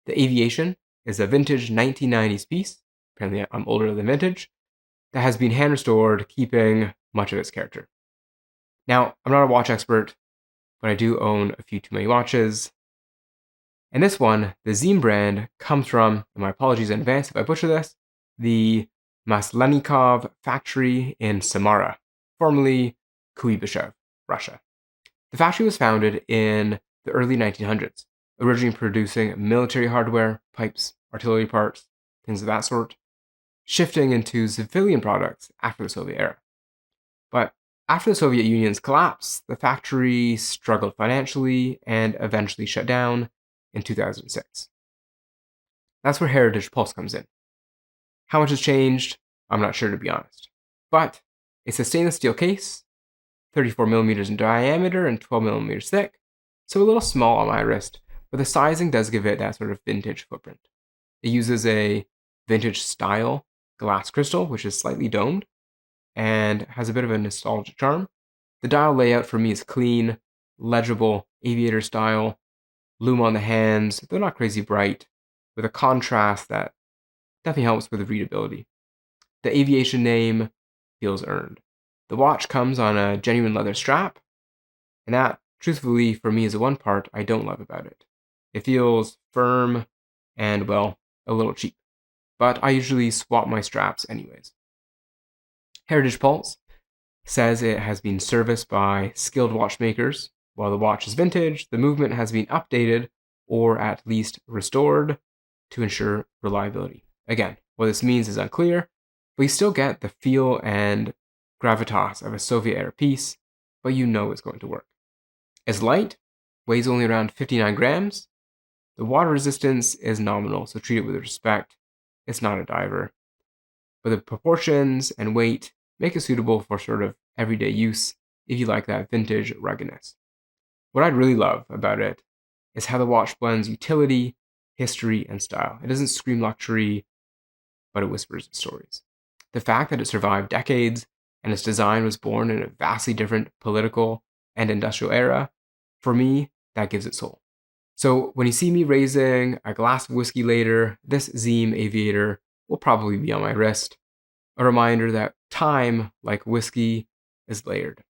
The Aviation is a vintage 1990s piece, apparently I'm older than vintage, that has been hand restored, keeping much of its character. Now, I'm not a watch expert, but I do own a few too many watches. And this one, the ZiM brand, comes from, and my apologies in advance if I butcher this, the Maslenikov factory in Samara, formerly Kuyabyshev, Russia. The factory was founded in the early 1900s, originally producing military hardware, pipes, artillery parts, things of that sort, shifting into civilian products after the Soviet era. But after the Soviet Union's collapse, the factory struggled financially and eventually shut down in 2006. That's where Heritage Pulse comes in. How much has changed? I'm not sure, to be honest. But it's a stainless steel case, 34 millimeters in diameter and 12 millimeters thick, so a little small on my wrist, but the sizing does give it that sort of vintage footprint. It uses a vintage style glass crystal, which is slightly domed and has a bit of a nostalgic charm. The dial layout for me is clean, legible, aviator style, lume on the hands, they're not crazy bright, with a contrast that definitely helps with readability. The Aviation name feels earned. The watch comes on a genuine leather strap, and that, truthfully, for me is the one part I don't love about it. It feels firm and, well, a little cheap. But I usually swap my straps anyways. Heritage Pulse says it has been serviced by skilled watchmakers. While the watch is vintage, the movement has been updated or at least restored to ensure reliability. Again, what this means is unclear, but you still get the feel and gravitas of a Soviet-era piece, but you know it's going to work. It's light, weighs only around 59 grams. The water resistance is nominal, so treat it with respect. It's not a diver. But the proportions and weight make it suitable for sort of everyday use if you like that vintage ruggedness. What I really love about it is how the watch blends utility, history, and style. It doesn't scream luxury, but it whispers stories. The fact that it survived decades and its design was born in a vastly different political and industrial era, for me, that gives it soul. So when you see me raising a glass of whiskey later, this ZiM Aviator will probably be on my wrist. A reminder that time, like whiskey, is layered.